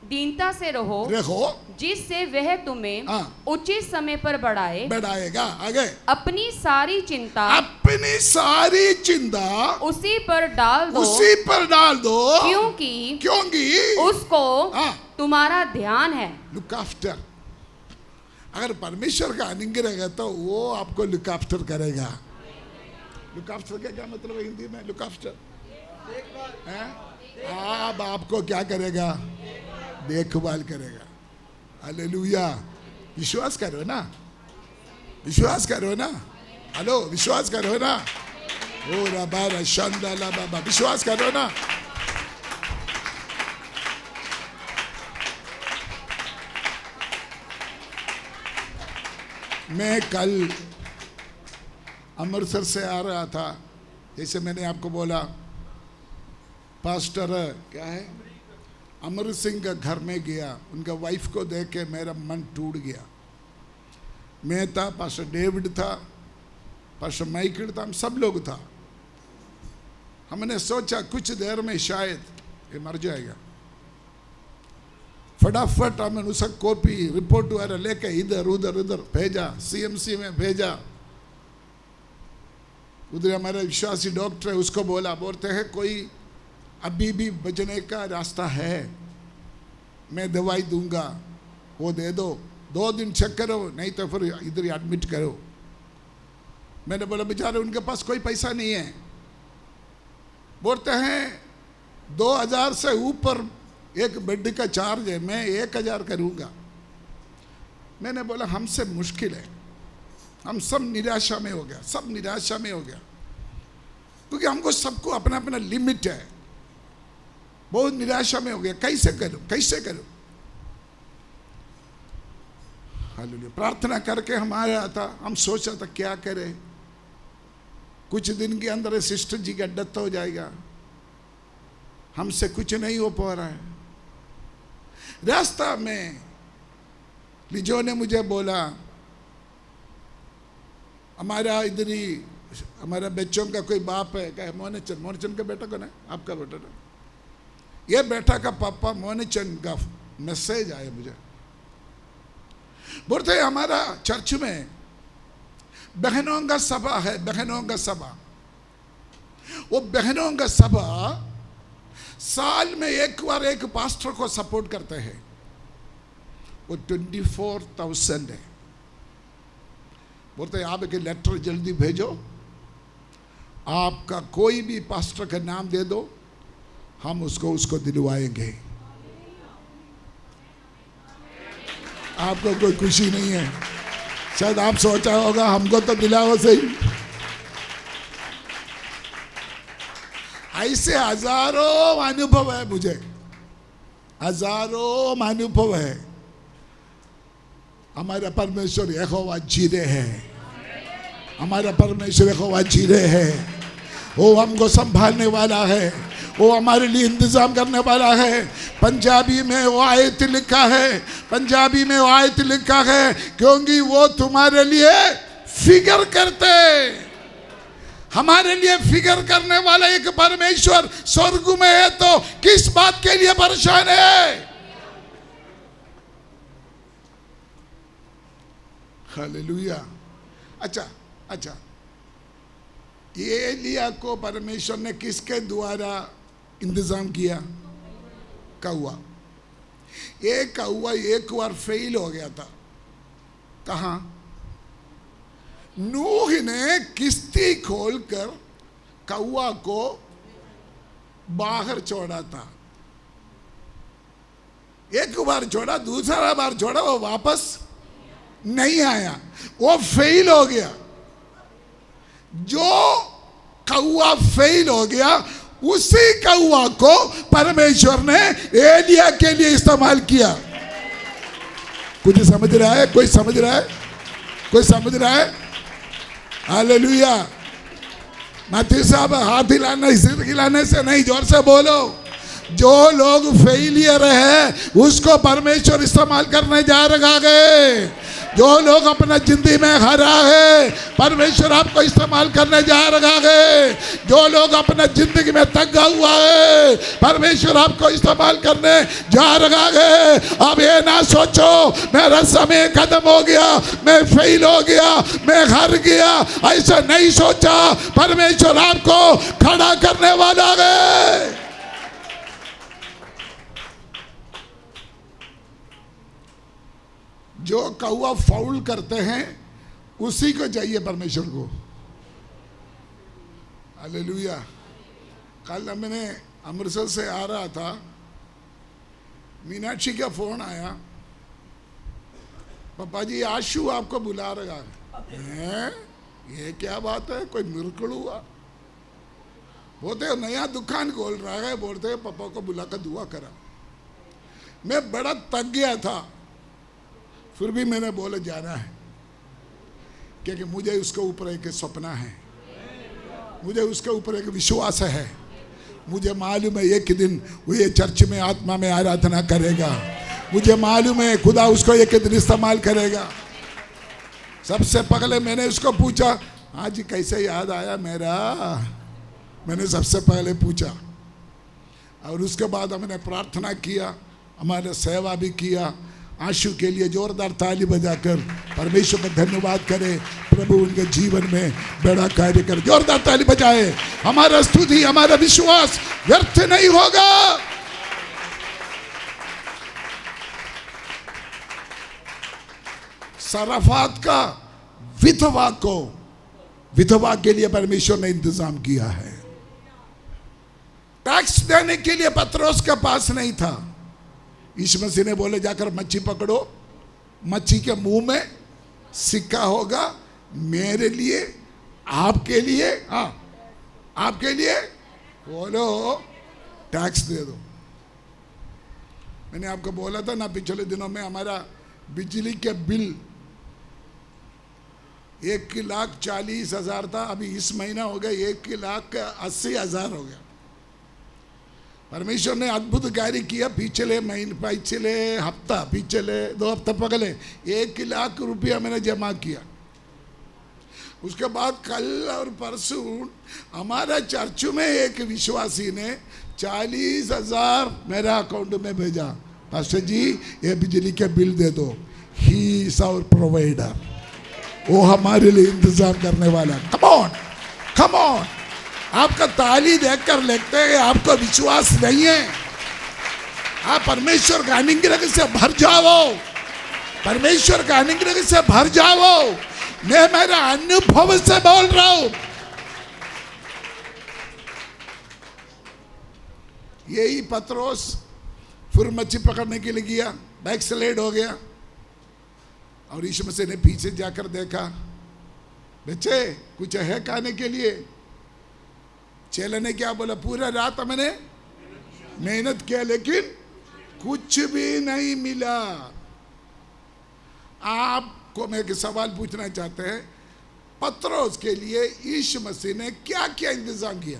दीनता से रहो, जिससे वह तुम्हें उचित समय पर बढ़ाएगा। आगे, अपनी सारी चिंता उसी पर डाल दो, क्योंकि उसको तुम्हारा ध्यान है। Look after. अगर परमेश्वर का अनुग्रह है तो वो आपको लुक आफ्टर करेगा। लुक आफ्टर का क्या मतलब है हिंदी में? लुक आफ्टर, अब आपको क्या करेगा? देखभाल करेगा। हालेलुया। विश्वास करो ना, विश्वास करो ना। हेलो, विश्वास करो ना। ओ रबा शांदाला बाबा, विश्वास करो ना। मैं कल अमृतसर से आ रहा था, जैसे मैंने आपको बोला, पास्टर क्या है अमर सिंह का घर में गया, उनका वाइफ को देख के मेरा मन टूट गया। मैं था, पास्टर डेविड था, पास्टर माइकल था, हम सब लोग था। हमने सोचा कुछ देर में शायद ये मर जाएगा। फटाफट हमने उसका कॉपी रिपोर्ट वगैरह लेके इधर उधर भेजा, सीएमसी में भेजा। उधर हमारे विश्वासी डॉक्टर है, उसको बोलते हैं कोई अभी भी बचने का रास्ता है, मैं दवाई दूंगा, वो दे दो, 2 दिन चेक करो, नहीं तो फिर इधर ही एडमिट करो। मैंने बोला बेचारे उनके पास कोई पैसा नहीं है। बोलते हैं 2000 से ऊपर एक बेड का चार्ज है, मैं 1000 करूंगा। मैंने बोला हमसे मुश्किल है, हम सब निराशा में हो गया, सब निराशा में हो गया, क्योंकि हमको सबको अपना अपना लिमिट है। बहुत निराशा में हो गया, कैसे करो। हालेलुया। प्रार्थना करके हम आया था, हम सोचा था क्या करें, कुछ दिन के अंदर सिस्टर जी का डेथ हो जाएगा, हमसे कुछ नहीं हो पा रहा है। रास्ता में लिजो ने मुझे बोला, हमारा इधर ही हमारा बच्चों का कोई बाप है, क्या मोनचन का बेटा कौन है? आपका बेटा ना, ये बेटा का पापा मोहनचंद का मैसेज आया मुझे, बोलते हमारा चर्च में बहनों का सभा है, बहनों का सभा। वो बहनों का सभा साल में एक बार एक पास्टर को सपोर्ट करते हैं, वो 24,000 है। बोलते आप एक लेटर जल्दी भेजो, आपका कोई भी पास्टर का नाम दे दो, हम उसको दिलवाएंगे। आपको कोई खुशी नहीं है? शायद आप सोचा होगा हमको तो दिलाओ सही। ऐसे हजारों अनुभव है मुझे, हजारों अनुभव है। हमारा परमेश्वर यहोवा जीरे है, हमारा परमेश्वर यहोवा जीरे है। वो हमको संभालने वाला है, वो हमारे लिए इंतजाम करने वाला है। पंजाबी में वो आयत लिखा है, पंजाबी में वो आयत लिखा है, क्योंकि वो तुम्हारे लिए फिगर करते, हमारे लिए फिगर करने वाला एक परमेश्वर स्वर्ग में है, तो किस बात के लिए परेशान है? हालेलुया। अच्छा, ये एलिया को परमेश्वर ने किसके द्वारा इंतजाम किया? कौवा। ये कौवा एक बार फेल हो गया था। कहाँ? नूह ने किश्ती खोलकर कौवा को बाहर छोड़ा था। एक बार छोड़ा, दूसरा बार छोड़ा, वो वापस नहीं आया, वो फेल हो गया। जो कौवा फेल हो गया, उसी कौवा को परमेश्वर ने एलिया के लिए इस्तेमाल किया। कुछ समझ रहा है? कोई समझ रहा है? कोई समझ रहा है? हालेलुया। माथी साहब हाथ हिलाने सिर हिलाने से नहीं, जोर से बोलो। जो लोग फेलियर है उसको परमेश्वर इस्तेमाल करने जा रहा है। जो लोग अपना जिंदगी में हरा है, परमेश्वर आपको इस्तेमाल करने जा रहा है। जो लोग अपना जिंदगी में तंगा हुआ है, परमेश्वर आपको इस्तेमाल करने जा रहा है। अब ये ना सोचो मेरा समय खत्म हो गया, मैं फेल हो गया, मैं हार गया, ऐसा नहीं सोचा। परमेश्वर आपको खड़ा करने वाला है। जो कौवा फाउल करते हैं उसी को चाहिए परमेश्वर को। हालेलुया। कल मैंने अमृतसर से आ रहा था, मीनाक्षी का फोन आया, पापा जी आशु आपको बुला रहा है। ये क्या बात है? कोई मिरेकल हुआ? बोलते नया दुकान खोल रहा है, बोलते पापा को बुलाकर दुआ करा। मैं बड़ा थक गया था, फिर भी मैंने बोले जाना है, क्योंकि मुझे उसके ऊपर एक सपना है, मुझे उसके ऊपर एक विश्वास है। मुझे मालूम है एक दिन वो ये चर्च में आत्मा में आराधना करेगा। मुझे मालूम है खुदा उसको एक दिन इस्तेमाल करेगा। सबसे पहले मैंने उसको पूछा, आज कैसे याद आया मेरा? मैंने सबसे पहले पूछा, और उसके बाद हमने प्रार्थना किया, हमारे सेवा भी किया। आशु के लिए जोरदार ताली बजाकर परमेश्वर का धन्यवाद करें। प्रभु उनके जीवन में बड़ा कार्य कर। जोरदार ताली बजाए। हमारा स्तुति, हमारा विश्वास व्यर्थ नहीं होगा। सराफात का विधवा के लिए परमेश्वर ने इंतजाम किया है। टैक्स देने के लिए पत्रोस के पास नहीं था। यीशु मसीह ने बोले जाकर मच्छी पकड़ो, मच्छी के मुंह में सिक्का होगा, मेरे लिए, आपके लिए, हाँ आपके लिए बोलो टैक्स दे दो। मैंने आपको बोला था ना पिछले दिनों में हमारा बिजली के बिल 1,40,000 था, अभी इस महीना हो गया 1,80,000 हो गया। परमेश्वर ने अद्भुत कार्य किया। पिछले हफ्ता, पिछले 2 हफ्ता पहले 1 लाख रुपया मैंने जमा किया। उसके बाद कल और परसों हमारा चर्च में एक विश्वासी ने 40,000 मेरा अकाउंट में भेजा, पास्टर जी ये बिजली के बिल दे दो, ही इज आवर प्रोवाइडर, वो हमारे लिए इंतजाम करने वाला। Come on, come on. आपका ताली देखकर लगता है आपको विश्वास नहीं है। आप परमेश्वर का अनुग्रह से भर जाओ, परमेश्वर का अनुग्रह से भर जाओ। मैं मेरा अनुभव से बोल रहा हूं। यही पत्रोस फिर मच्छी पकड़ने के लिए गया, बैक स्लाइड हो गया और यीशु मसीह ने पीछे जाकर देखा, बच्चे कुछ है खाने के लिए? चेले ने क्या बोला, पूरा रात मैंने मेहनत किया लेकिन कुछ भी नहीं मिला। आपको मैं एक सवाल पूछना चाहते हैं, पत्रोस के लिए यीशु मसीह ने क्या क्या इंतजाम किया?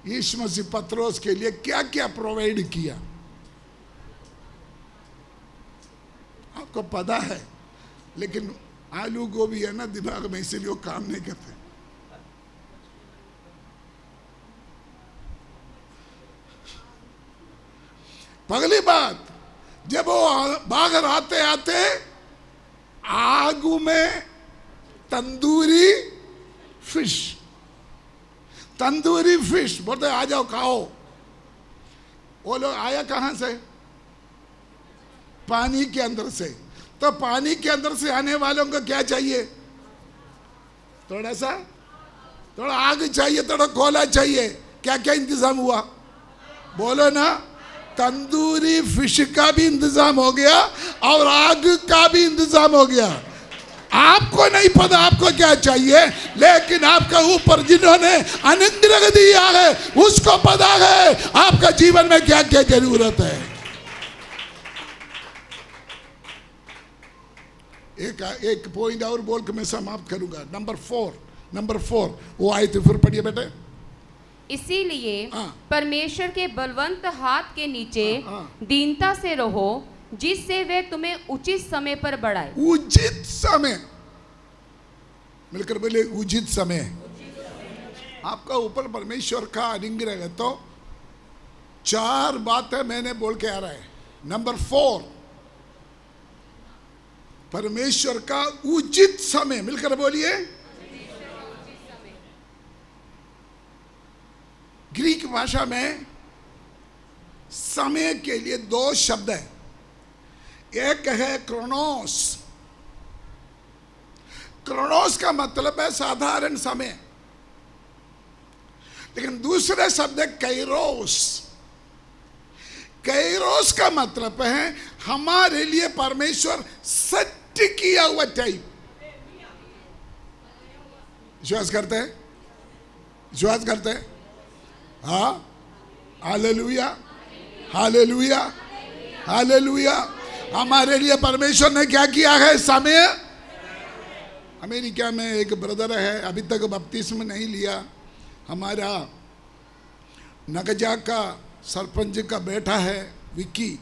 यीशु मसीह पत्रोस के लिए क्या क्या प्रोवाइड किया? आपको पता है, लेकिन आलू गोभी है ना दिमाग में, इसलिए वो काम नहीं करते। पगली बात, जब वो बाहर आते आते आग में तंदूरी फिश, तंदूरी फिश बोलते आ जाओ खाओ। वो लोग आया कहां से? पानी के अंदर से। तो पानी के अंदर से आने वालों को क्या चाहिए? थोड़ा सा, थोड़ा आग चाहिए, थोड़ा कोयला चाहिए। क्या क्या इंतजाम हुआ? बोलो ना, तंदूरी फिश का भी इंतजाम हो गया और आग का भी इंतजाम हो गया। आपको नहीं पता आपको क्या चाहिए, लेकिन आपका ऊपर जिन्होंने अनुग्रह दिया है उसको पता है आपका जीवन में क्या क्या जरूरत है। एक पॉइंट और बोल के मैं समाप्त करूंगा। नंबर 4 वो आए थे, फिर पढ़िए बेटे। इसीलिए परमेश्वर के बलवंत हाथ के नीचे दीनता से रहो, जिससे वे तुम्हें उचित समय पर बढ़ाए। उचित समय, मिलकर बोले उचित समय। आपका ऊपर परमेश्वर का अनुग्रह है तो 4 बातें मैंने बोल के आ रहा है। नंबर 4, परमेश्वर का उचित समय, मिलकर बोलिए। ग्रीक भाषा में समय के लिए 2 शब्द है। एक है क्रोनोस। क्रोनोस का मतलब है साधारण समय, लेकिन दूसरे शब्द है कैरोस। कैरोस का मतलब है हमारे लिए परमेश्वर सेट किया हुआ टाइम। विश्वास करते हैं? विश्वास करते हैं? हाँ, हालेलुया, हालेलुया, हालेलुया। हमारे लिए परमेश्वर ने क्या किया है? समय। अमेरिका में एक ब्रदर है, अभी तक बपतिस्मा नहीं लिया। हमारा नगजा का सरपंच का बेटा है विक्की,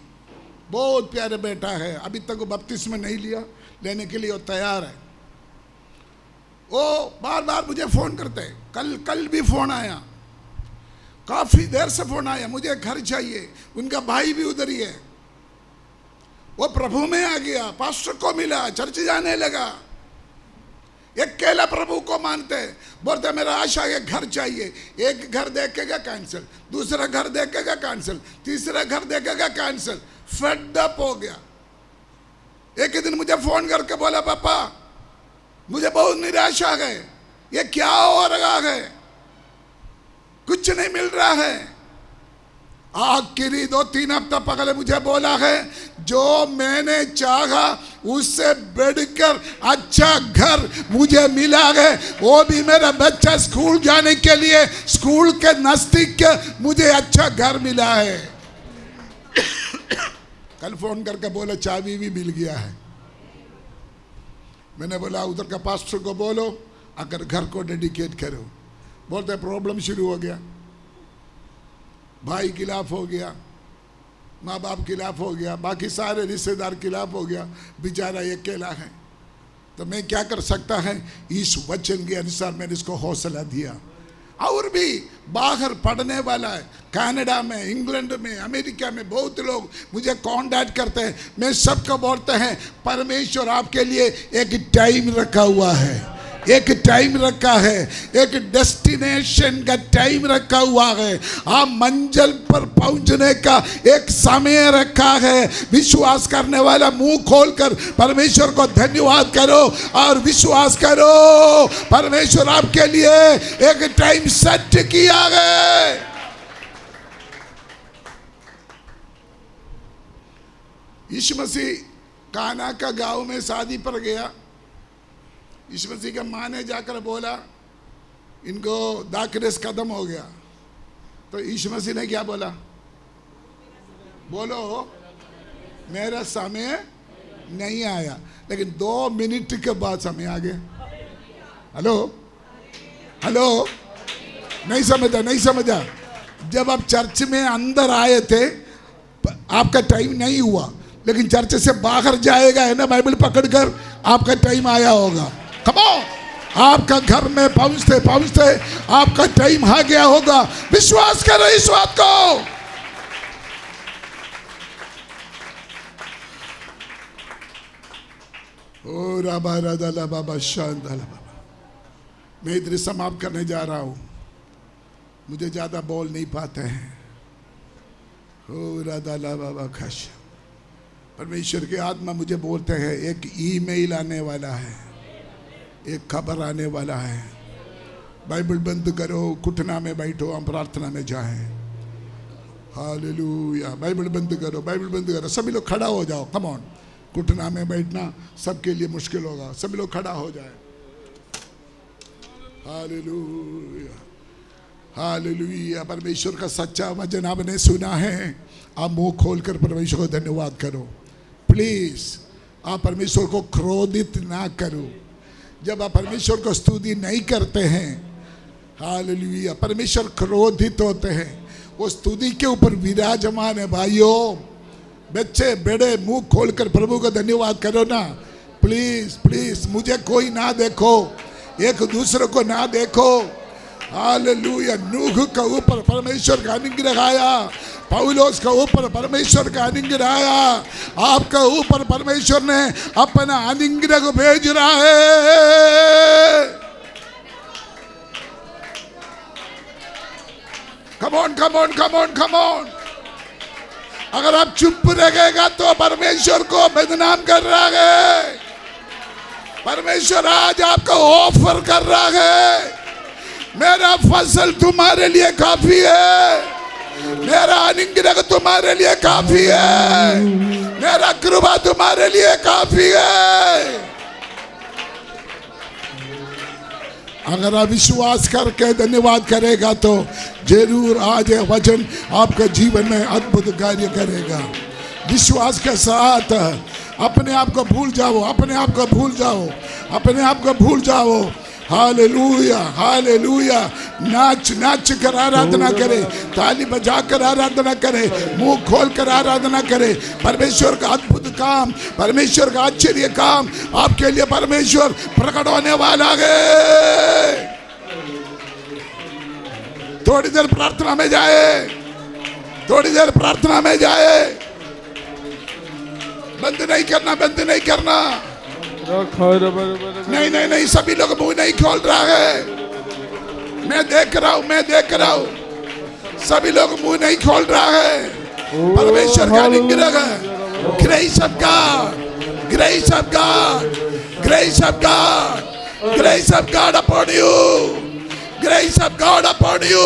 बहुत प्यारे बेटा है, अभी तक बपतिस्मा नहीं लिया, लेने के लिए वो तैयार है। वो बार बार मुझे फ़ोन करते हैं। कल भी फ़ोन आया, काफ़ी देर से फ़ोन आया, मुझे घर चाहिए। उनका भाई भी उधर ही है। वो प्रभु में आ गया, पास्टर को मिला, चर्च जाने लगा। एक केला प्रभु को मानते, बोलते मेरा आशा है घर चाहिए। एक घर देखेगा कैंसिल, दूसरा घर देखेगा कैंसिल, तीसरा घर देखेगा कैंसिल। फेड अप हो गया। एक दिन मुझे फोन करके बोला, पापा मुझे बहुत निराशा है, ये क्या हो रहा है, कुछ नहीं मिल रहा है। आखिरी 2-3 हफ्ता पहले मुझे बोला है, जो मैंने चाहा उससे बढ़कर अच्छा घर मुझे मिला है, वो भी मेरा बच्चा स्कूल जाने के लिए स्कूल के नजदीक मुझे अच्छा घर मिला है। कल फोन करके बोला चाबी भी मिल गया है। मैंने बोला उधर का पास्टर को बोलो अगर घर को डेडिकेट करो। बोलते प्रॉब्लम शुरू हो गया, भाई खिलाफ हो गया, माँ बाप खिलाफ हो गया, बाकी सारे रिश्तेदार खिलाफ हो गया, बेचारा अकेला है। तो मैं क्या कर सकता है, इस वचन के अनुसार मैंने इसको हौसला दिया। और भी बाहर पढ़ने वाला है, कनाडा में, इंग्लैंड में, अमेरिका में बहुत लोग मुझे कांटेक्ट करते हैं। मैं सबको बोलते हैं परमेश्वर आपके लिए एक टाइम रखा हुआ है, एक टाइम रखा है, एक डेस्टिनेशन का टाइम रखा हुआ है। आप मंजिल पर पहुंचने का एक समय रखा है। विश्वास करने वाला मुंह खोलकर परमेश्वर को धन्यवाद करो और विश्वास करो परमेश्वर आपके लिए एक टाइम सेट किया है। यीशु मसीह काना का गांव में शादी पर गया। यीशु मसीह का माँ ने जाकर बोला इनको दाखरस खत्म हो गया। तो यीशु मसीह ने क्या बोला, बोलो मेरा समय नहीं आया। लेकिन 2 मिनट के बाद समय आ गया। हेलो हेलो, नहीं समझा, नहीं समझा। जब आप चर्च में अंदर आए थे आपका टाइम नहीं हुआ, लेकिन चर्च से बाहर जाएगा है ना बाइबल पकड़कर, आपका टाइम आया होगा। कम ऑन, आपका घर में पहुंचते पहुंचते आपका टाइम आ गया होगा। विश्वास करो इस बात को। ओ राबा राधा बाबा शांत बाबा, मैं इधर समाप्त करने जा रहा हूं, मुझे ज्यादा बोल नहीं पाते हैं। ओ राधा बाबा खश, परमेश्वर की आत्मा मुझे बोलते हैं एक ईमेल आने वाला है, एक खबर आने वाला है। बाइबल बंद करो, घुटना में बैठो, हम प्रार्थना में जाएं। हालेलुया। बाइबल बंद करो, बाइबल बंद करो। सभी लोग खड़ा हो जाओ। कम ऑन, घुटना में बैठना सबके लिए मुश्किल होगा। सभी लोग खड़ा हो जाए। Hallelujah hallelujah. परमेश्वर का सच्चा वचन आपने सुना है। आप मुंह खोलकर परमेश्वर को धन्यवाद करो। प्लीज आप परमेश्वर को क्रोधित ना करो। जब आप परमेश्वर को स्तुति नहीं करते हैं, हालेलुया, परमेश्वर क्रोधित होते हैं। वो स्तुति के ऊपर विराजमान है। भाइयों बच्चे बड़े मुंह खोलकर प्रभु को धन्यवाद करो ना। प्लीज प्लीज, मुझे कोई ना देखो, एक दूसरे को ना देखो। हालेलुया। नूह के ऊपर परमेश्वर का अनुग्रह आया, पौलुस के ऊपर परमेश्वर का अनुग्रह आया, आपके ऊपर परमेश्वर ने अपना अनुग्रह को भेज रहा है। Come on come on come on come on. अगर आप चुप रहेगा तो परमेश्वर को बदनाम कर रहा है। परमेश्वर आज आपको ऑफर कर रहा है, मेरा फसल तुम्हारे लिए काफी है, मेरा अनुग्रह तुम्हारे लिए काफी है, मेरा कृपा तुम्हारे लिए काफी है। अगर आप विश्वास करके धन्यवाद करेगा तो जरूर आज यह वचन आपके जीवन में अद्भुत कार्य करेगा। विश्वास के साथ अपने आप को भूल जाओ, अपने आप को भूल जाओ, अपने आप को भूल जाओ। Hallelujah hallelujah. नाच नाच कर आराधना करे, ताली बजा कर आराधना करे, मुंह खोल कर आराधना करे। परमेश्वर का अद्भुत काम, परमेश्वर का आश्चर्य काम आपके लिए परमेश्वर प्रकट होने वाला है। थोड़ी देर प्रार्थना में जाए, थोड़ी देर प्रार्थना में जाए। बंद नहीं करना, बंद नहीं करना। नहीं नहीं नहीं, सभी लोग मुंह नहीं खोल रहा है। मैं देख रहा हूं, मैं देख रहा हूं, सभी लोग मुंह नहीं खोल रहा है। परमेश्वर का अनुग्रह है। Grace of God, grace of God, grace of God, grace of God upon you, grace of God upon you.